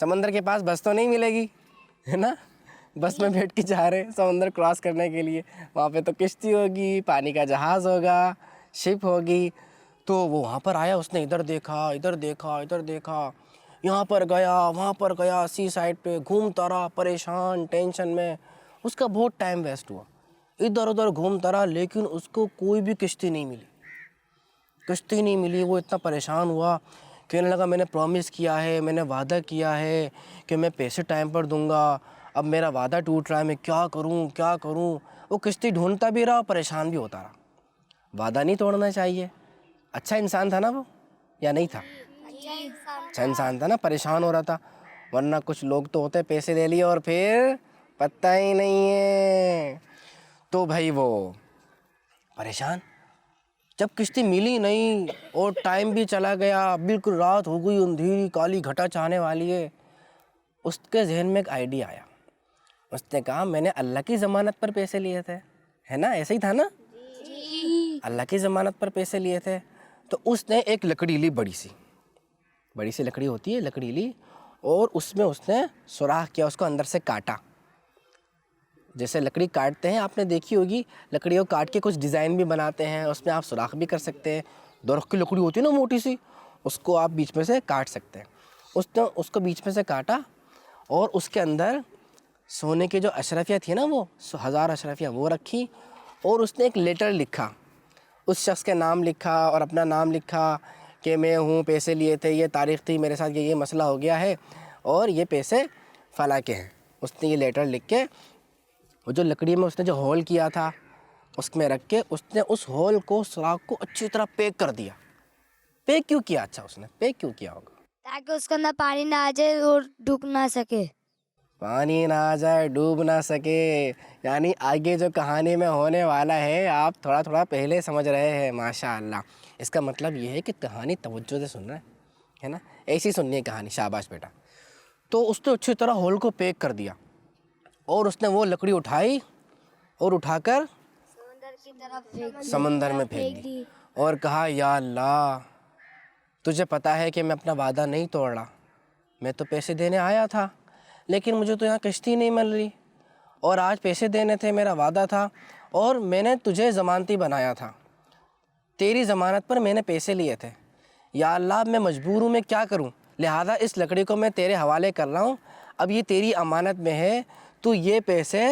سمندر کے پاس بس تو نہیں ملے گی ہے نا, بس میں بیٹھ کے جا رہے ہیں سمندر کراس کرنے کے لیے, وہاں پہ تو کشتی ہوگی, پانی کا جہاز ہوگا, شپ ہوگی. تو وہ وہاں پر آیا, اس نے ادھر دیکھا ادھر دیکھا ادھر دیکھا, یہاں پر گیا وہاں پر گیا, سی سائڈ پہ گھومتا رہا پریشان ٹینشن میں. اس کا بہت ٹائم ویسٹ ہوا, ادھر ادھر گھومتا رہا, لیکن اس کو کوئی بھی کشتی نہیں ملی, کشتی نہیں ملی. وہ اتنا پریشان ہوا, کہنے لگا میں نے پرومس کیا ہے, میں نے وعدہ کیا ہے کہ میں پیسے ٹائم پر دوں گا, اب میرا وعدہ ٹوٹ رہا ہے, میں کیا کروں کیا کروں. وہ کشتی ڈھونڈتا بھی رہا, پریشان بھی ہوتا رہا. وعدہ نہیں توڑنا چاہیے. اچھا انسان تھا نا وہ, یا نہیں تھا؟ اچھا انسان تھا نا, پریشان ہو رہا تھا. ورنہ کچھ لوگ تو ہوتے پیسے لے لیے اور پھر پتہ ہی نہیں ہے. تو بھائی وہ پریشان, جب کشتی ملی نہیں اور ٹائم بھی چلا گیا, بالکل رات ہو گئی, اندھیری کالی گھٹا چاہنے والی ہے. اس کے ذہن میں ایک آئیڈیا آیا. اس نے کہا میں نے اللہ کی ضمانت پر پیسے لیے تھے, ہے نا, ایسے ہی تھا نا, اللہ کی ضمانت پر پیسے لیے تھے. تو اس نے ایک لکڑی لی, بڑی سی لکڑی ہوتی ہے, لکڑی لی, اور اس میں اس نے سوراخ کیا, اس کو اندر سے کاٹا. جیسے لکڑی کاٹتے ہیں آپ نے دیکھی ہوگی, لکڑی کو کاٹ کے کچھ ڈیزائن بھی بناتے ہیں, اس میں آپ سوراخ بھی کر سکتے ہیں. درخت کی لکڑی ہوتی ہے نا موٹی سی, اس کو آپ بیچ میں سے کاٹ سکتے ہیں. اس نے اس کو بیچ میں سے کاٹا, اور اس کے اندر سونے کے جو اشرفیہ تھی نا, وہ 1000 اشرفیہ وہ رکھی, اور اس نے ایک لیٹر لکھا, اس شخص کے نام لکھا اور اپنا نام لکھا کہ میں ہوں, پیسے لیے تھے, یہ تاریخ تھی, میرے ساتھ یہ مسئلہ ہو گیا ہے, اور یہ پیسے فلاں کے ہیں. اس نے یہ لیٹر لکھ کے وہ جو لکڑی میں اس نے جو ہول کیا تھا اس میں رکھ کے, اس نے اس ہول کو, سوراخ کو اچھی طرح پیک کر دیا. پیک کیوں کیا؟ اچھا اس نے پیک کیوں کیا ہوگا؟ تاکہ اس کے اندر پانی نہ آ جائے اور ڈوب نہ سکے. پانی نہ آ جائے, ڈوب نہ سکے, یعنی آگے جو کہانی میں ہونے والا ہے آپ تھوڑا تھوڑا پہلے سمجھ رہے ہیں. ماشاء اللہ. اس کا مطلب یہ ہے کہ کہانی توجہ سے سن رہے ہیں, ہے نا, ایسی سننی ہے کہانی, شاباش بیٹا. تو اس نے اچھی طرح ہول کو پیک کر دیا, اور اس نے وہ لکڑی اٹھائی اور اٹھا کر سمندر میں پھینک دی, اور کہا یا اللہ تجھے پتہ ہے کہ میں اپنا وعدہ نہیں توڑ رہا, میں تو پیسے دینے آیا تھا, لیکن مجھے تو یہاں کشتی نہیں مل رہی, اور آج پیسے دینے تھے, میرا وعدہ تھا, اور میں نے تجھے ضمانتی بنایا تھا, تیری ضمانت پر میں نے پیسے لیے تھے. یا اللہ اب میں مجبور ہوں, میں کیا کروں, لہذا اس لکڑی کو میں تیرے حوالے کر رہا ہوں, اب یہ تیری امانت میں ہے, تو یہ پیسے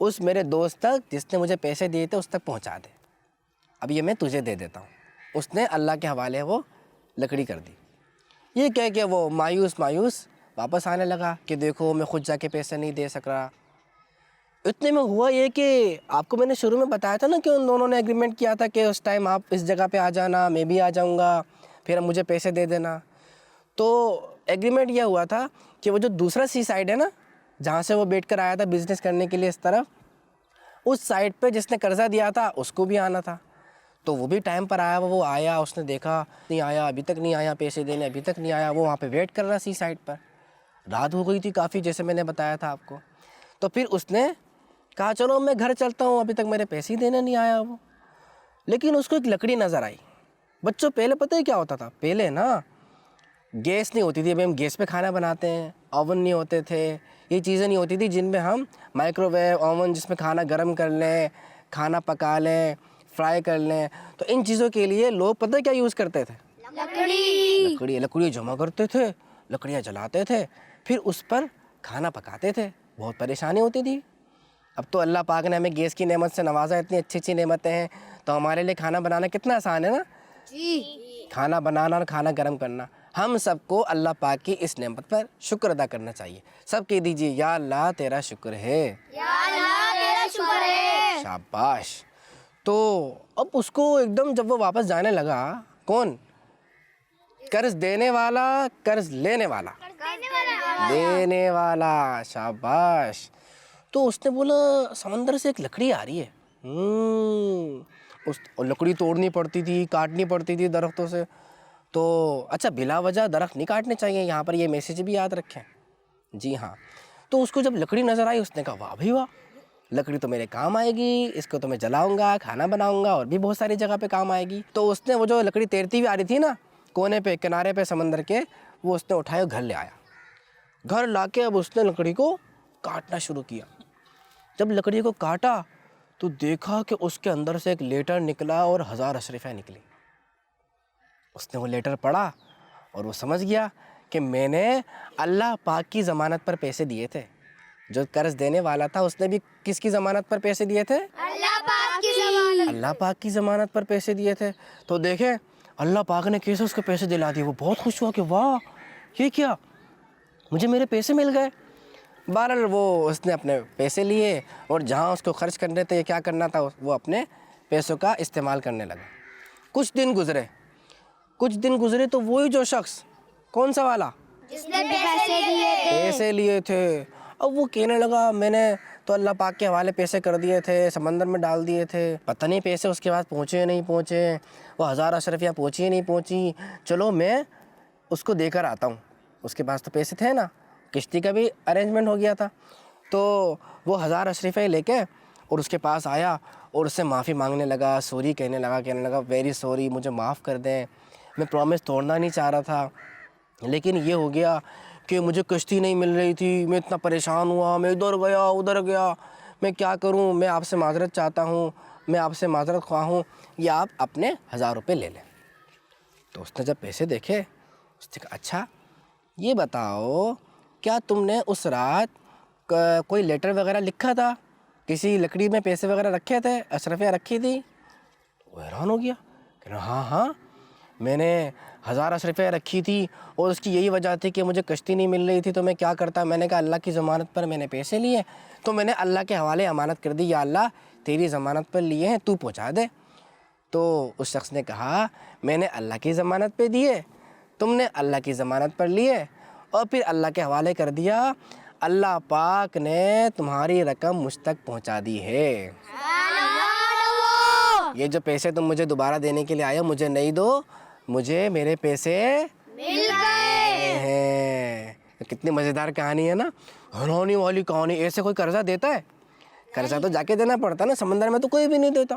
اس میرے دوست تک جس نے مجھے پیسے دیے تھے اس تک پہنچا دے, اب یہ میں تجھے دے دیتا ہوں. اس نے اللہ کے حوالے وہ لکڑی کر دی. یہ کہہ کے وہ مایوس واپس آنے لگا کہ دیکھو میں خود جا کے پیسے نہیں دے سک رہا. اتنے میں ہوا یہ کہ آپ کو میں نے شروع میں بتایا تھا نا کہ ان دونوں نے ایگریمنٹ کیا تھا کہ اس ٹائم آپ اس جگہ پہ آ جانا, میں بھی آ جاؤں گا, پھر مجھے پیسے دے دینا. تو ایگریمنٹ یہ ہوا تھا کہ وہ جو دوسرا سی سائڈ ہے نا, جہاں سے وہ بیٹھ کر آیا تھا بزنس کرنے کے لیے اس طرف, اس سائڈ پہ جس نے قرضہ دیا تھا اس کو بھی آنا تھا. تو وہ بھی ٹائم پر آیا, وہ آیا, اس نے دیکھا نہیں آیا, ابھی تک نہیں آیا پیسے دینے, ابھی تک نہیں آیا. وہ وہاں پہ ویٹ کر رہا سی سائڈ پر. رات ہو گئی تھی کافی, جیسے میں نے بتایا تھا آپ کو. تو پھر اس نے کہا چلو میں گھر چلتا ہوں, ابھی تک میرے پیسے ہی دینے نہیں آیا وہ. لیکن اس کو ایک لکڑی نظر آئی. بچوں پہلے پتہ ہے کیا ہوتا تھا, پہلے نا گیس نہیں ہوتی تھی, ابھی ہم گیس پہ کھانا بناتے ہیں, اوون نہیں ہوتے تھے, یہ چیزیں نہیں ہوتی تھی جن میں ہم مائکرو ویو اوون جس میں کھانا گرم کر لیں, کھانا پکا لیں, فرائی کر لیں. تو ان چیزوں کے لیے لوگ پتہ کیا یوز کرتے تھے, لکڑی جمع کرتے تھے, لکڑیاں جلاتے تھے, پھر اس پر کھانا پکاتے تھے. بہت پریشانی ہوتی تھی. اب تو اللہ پاک نے ہمیں گیس کی نعمت سے نوازا, اتنی اچھی اچھی نعمتیں ہیں, تو ہمارے لیے کھانا بنانا کتنا آسان ہے نا, کھانا بنانا اور کھانا گرم کرنا. ہم سب کو اللہ پاک کی اس نعمت پر شکر ادا کرنا چاہیے. سب کہہ دیجیے یا اللہ تیرا شکر ہے, یا اللہ تیرا شکر ہے. شاباش. تو اب اس کو ایک دم جب وہ واپس جانے لگا, کون, قرض دینے والا, قرض لینے والا, دینے والا, شاباش. تو اس نے بولا سمندر سے ایک لکڑی آ رہی ہے. اس لکڑی توڑنی پڑتی تھی, کاٹنی پڑتی تھی درختوں سے. تو اچھا بلا وجہ درخت نہیں کاٹنے چاہیے, یہاں پر یہ میسیج بھی یاد رکھیں. جی ہاں. تو اس کو جب لکڑی نظر آئی اس نے کہا واہ بھائی واہ, لکڑی تو میرے کام آئے گی, اس کو تو میں جلاؤں گا, کھانا بناؤں گا, اور بھی بہت ساری جگہ پہ کام آئے گی. تو اس نے وہ جو لکڑی تیرتی ہوئی آ رہی تھی نا کونے پہ, کنارے پہ سمندر کے, وہ اس نے اٹھایا گھر لے آیا. گھر لا کے اب اس نے لکڑی کو کاٹنا شروع کیا. جب لکڑی کو کاٹا تو دیکھا کہ اس کے اندر سے ایک لیٹر نکلا اور 1000 اشرفیاں نکلی. اس نے وہ لیٹر پڑھا اور وہ سمجھ گیا کہ میں نے اللہ پاک کی ضمانت پر پیسے دیے تھے. جو قرض دینے والا تھا اس نے بھی کس کی ضمانت پر پیسے دیے تھے؟ اللہ پاک کی ضمانت. اللہ پاک کی ضمانت پر پیسے دیے تھے. تو دیکھیں اللہ پاک نے کیسے اس کو پیسے دلا دیے. وہ بہت خوش ہوا کہ واہ یہ کیا، مجھے میرے پیسے مل گئے. بہرحال وہ اس نے اپنے پیسے لیے اور جہاں اس کو خرچ کرنے تھے کیا کرنا تھا وہ اپنے پیسوں کا استعمال کرنے لگا. کچھ دن گزرے تو وہی جو شخص کون سا والا جس نے پیسے دیے تھے. پیسے لیے تھے، اب وہ کہنے لگا میں نے تو اللہ پاک کے حوالے پیسے کر دیے تھے، سمندر میں ڈال دیے تھے، پتہ نہیں پیسے اس کے بعد پہنچے نہیں پہنچے، وہ 1000 اشرفیاں پہنچی نہیں پہنچی. چلو میں اس کو دے کر آتا ہوں. اس کے پاس تو پیسے تھے نا، کشتی کا بھی ارینجمنٹ ہو گیا تھا. تو وہ 1000 اشرفیاں لے کے اور اس کے پاس آیا اور اس سے معافی مانگنے لگا، سوری کہنے لگا ویری سوری، مجھے معاف کر دیں، میں پرومس توڑنا نہیں چاہ رہا تھا، لیکن یہ ہو گیا کہ مجھے کشتی نہیں مل رہی تھی، میں اتنا پریشان ہوا، میں ادھر گیا، میں کیا کروں، میں آپ سے معذرت چاہتا ہوں، میں آپ سے معذرت خواہ ہوں، یہ آپ اپنے 1000 روپے لے لیں. تو اس نے جب پیسے دیکھے اس نے کہا اچھا یہ بتاؤ کیا تم نے اس رات کوئی لیٹر وغیرہ لکھا تھا، کسی لکڑی میں پیسے وغیرہ رکھے تھے، اشرفیاں رکھی تھی؟ وہ حیران ہو گیا کہ ہاں میں نے 1000 اشرفیاں رکھی تھی اور اس کی یہی وجہ تھی کہ مجھے کشتی نہیں مل رہی تھی. تو میں کیا کرتا، میں نے کہا اللہ کی ضمانت پر میں نے پیسے لیے تو میں نے اللہ کے حوالے امانت کر دی، یا اللہ تیری ضمانت پر لیے ہیں تو پہنچا دے. تو اس شخص نے کہا میں نے اللہ کی ضمانت پہ دیے، تم نے اللہ کی ضمانت پر لیے اور پھر اللہ کے حوالے کر دیا، اللہ پاک نے تمہاری رقم مجھ تک پہنچا دی ہے. یہ جو پیسے تم مجھے دوبارہ دینے کے لیے آئے مجھے نہیں دو، مجھے میرے پیسے مل گئے ہیں. کتنی مزیدار کہانی ہے نا، حیرانی والی کہانی. ایسے کوئی قرضہ دیتا ہے؟ قرضہ تو جا کے دینا پڑتا نا، سمندر میں تو کوئی بھی نہیں دیتا.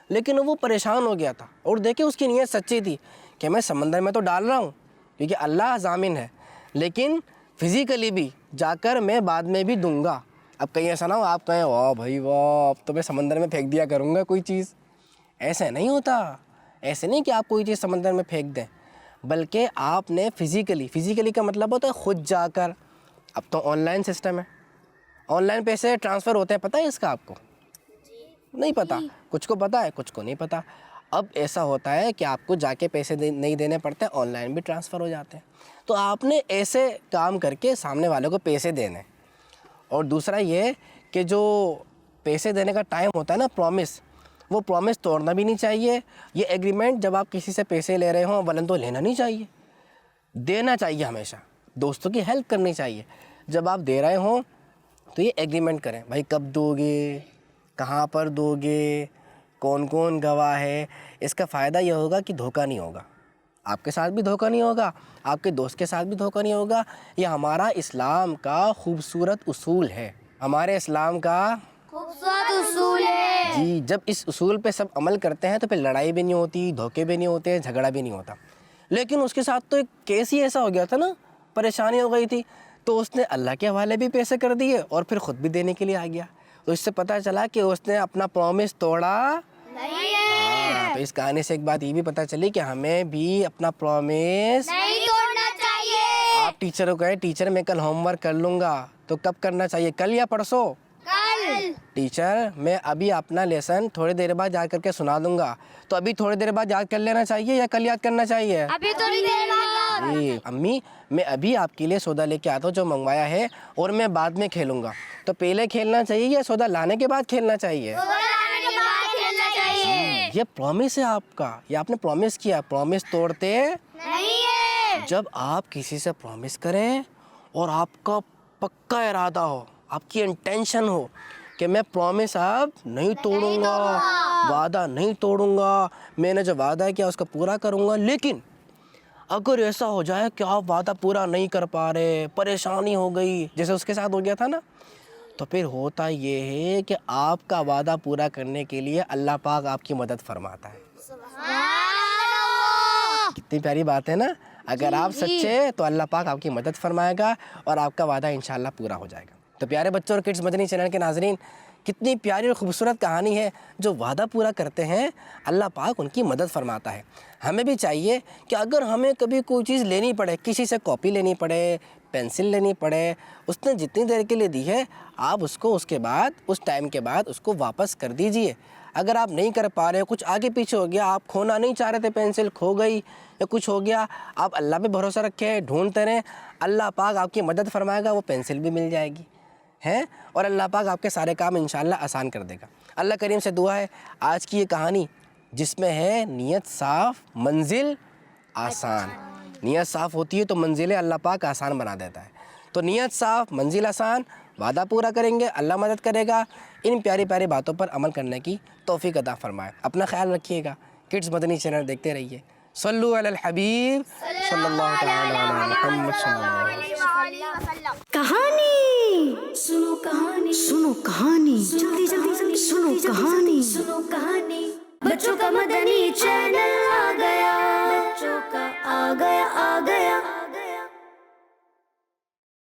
لیکن وہ پریشان ہو گیا تھا اور دیکھیں اس کی نیت سچی تھی کہ میں سمندر میں تو ڈال رہا ہوں کیونکہ اللہ ضامن ہے، لیکن فزیکلی بھی جا کر میں بعد میں بھی دوں گا. اب کہیں ایسا نہ ہو آپ کہیں واہ بھائی واہ اب تو میں سمندر میں پھینک دیا کروں گا کوئی چیز. ایسا نہیں ہوتا، ایسے نہیں کہ آپ کوئی چیز سمندر میں پھینک دیں، بلکہ آپ نے فزیکلی کا مطلب ہوتا ہے خود جا کر. اب تو آن لائن سسٹم ہے، آن لائن پیسے ٹرانسفر ہوتے ہیں، پتہ ہے اس کا آپ کو؟ نہیں پتہ، کچھ کو پتہ ہے کچھ کو نہیں پتہ. اب ایسا ہوتا ہے کہ آپ کو جا کے پیسے نہیں دینے پڑتے، آن لائن بھی ٹرانسفر ہو جاتے ہیں. تو آپ نے ایسے کام کر کے سامنے والوں کو پیسے دینے. اور دوسرا یہ کہ جو پیسے دینے کا ٹائم ہوتا ہے نا، پرومس، وہ پرومس توڑنا بھی نہیں چاہیے. یہ ایگریمنٹ جب آپ کسی سے پیسے لے رہے ہوں ولن تو لینا نہیں چاہیے، دینا چاہیے ہمیشہ. دوستوں کی ہیلپ کرنی چاہیے. جب آپ دے رہے ہوں تو یہ ایگریمنٹ کریں، بھائی کب دو گے، کہاں پر دو گے، کون کون گواہ ہے. اس کا فائدہ یہ ہوگا کہ دھوکہ نہیں ہوگا، آپ کے ساتھ بھی دھوکہ نہیں ہوگا، آپ کے دوست کے ساتھ بھی دھوکہ نہیں ہوگا. یہ ہمارا اسلام کا خوبصورت اصول ہے، ہمارے اسلام کا خوبصورت اصول ہے. جی. جب اس اصول پہ سب عمل کرتے ہیں تو پھر لڑائی بھی نہیں ہوتی، دھوکے بھی نہیں ہوتے، جھگڑا بھی نہیں ہوتا. لیکن اس کے ساتھ تو ایک کیس ہی ایسا ہو گیا تھا نا، پریشانی ہو گئی تھی، تو اس نے اللہ کے حوالے بھی پیسے کر دیے اور پھر خود بھی دینے کے لیے آ گیا. تو اس سے پتہ چلا کہ اس نے اپنا پرومس توڑا نہیں ہے. تو اس کہانی سے ایک بات یہ بھی پتہ چلی کہ ہمیں بھی اپنا پرومس نہیں توڑنا چاہیے. آپ ٹیچر کو کہیں ٹیچر میں کل ہوم ورک کر لوں گا، تو کب کرنا چاہیے، کل یا پرسوں؟ کل. ٹیچر میں ابھی اپنا لیسن تھوڑی دیر بعد یاد کر کے سنا دوں گا، تو ابھی تھوڑی دیر بعد یاد کر لینا چاہیے یا کل یاد کرنا چاہیے؟ ابھی تھوڑی دیر بعد. جی. امی میں ابھی آپ کے لیے سودا لے کے آتا ہوں جو منگوایا ہے، اور میں بعد میں کھیلوں گا. تو پہلے کھیلنا چاہیے یا سودا لانے کے بعد کھیلنا چاہیے؟ لانے کے بعد کھیلنا چاہیے. یہ پرومس ہے آپ کا، یہ آپ نے پرومس کیا. پرومس توڑتے نہیں ہے. جب آپ کسی سے پرومس کریں اور آپ کا پکا ارادہ ہو، آپ کی انٹینشن ہو کہ میں پرومس اب نہیں توڑوں گا، وعدہ نہیں توڑوں گا، میں نے جو وعدہ کیا اس کو پورا کروں گا. لیکن اگر ایسا ہو جائے کہ آپ وعدہ پورا نہیں کر پا رہے، پریشانی ہو گئی جیسے اس کے ساتھ ہو گیا تھا نا، تو پھر ہوتا یہ ہے کہ آپ کا وعدہ پورا کرنے کے لیے اللہ پاک آپ کی مدد فرماتا ہے. کتنی پیاری بات ہے نا، اگر آپ سچے ہیں تو اللہ پاک آپ کی مدد فرمائے گا اور آپ کا وعدہ انشاءاللہ پورا ہو جائے گا۔ تو پیارے بچوں اور کڈس مدنی چینل کے ناظرین، کتنی پیاری اور خوبصورت کہانی ہے، جو وعدہ پورا کرتے ہیں اللہ پاک ان کی مدد فرماتا ہے۔ ہمیں بھی چاہیے کہ اگر ہمیں کبھی کوئی چیز لینی پڑے، کسی سے کاپی لینی پڑے، پینسل لینی پڑے، اس نے جتنی دیر کے لیے دی ہے آپ اس کو اس کے بعد اس ٹائم کے بعد اس کو واپس کر دیجئے۔ اگر آپ نہیں کر پا رہے ہو، کچھ آگے پیچھے ہو گیا، آپ کھونا نہیں چاہ رہے تھے، پینسل کھو گئی یا کچھ ہو گیا، آپ اللہ پہ بھروسہ رکھیں، ڈھونڈتے رہیں، اللہ پاک آپ کی مدد فرمائے گا، وہ پینسل بھی مل جائے گی ہے، اور اللہ پاک آپ کے سارے کام انشاءاللہ آسان کر دے گا۔ اللہ کریم سے دعا ہے آج کی یہ کہانی جس میں ہے نیت صاف منزل آسان، نیت صاف ہوتی ہے تو منزلیں اللہ پاک آسان بنا دیتا ہے۔ تو نیت صاف منزل آسان، وعدہ پورا کریں گے، اللہ مدد کرے گا۔ ان پیاری پیاری باتوں پر عمل کرنے کی توفیق عطا فرمائے۔ اپنا خیال رکھیے گا، کڈس مدنی چینل دیکھتے رہیے۔ صلو علی الحبیب صلی اللہ تعالی علی محمد صلی اللہ علیہ وسلم۔ کہانی سنو، کہانی سنو، کہانی جلدی جلدی جلدی سنو، کہانی سنو، کہانی بچوں کا مدنی چینل آ گیا، بچوں کا آ گیا آ گیا۔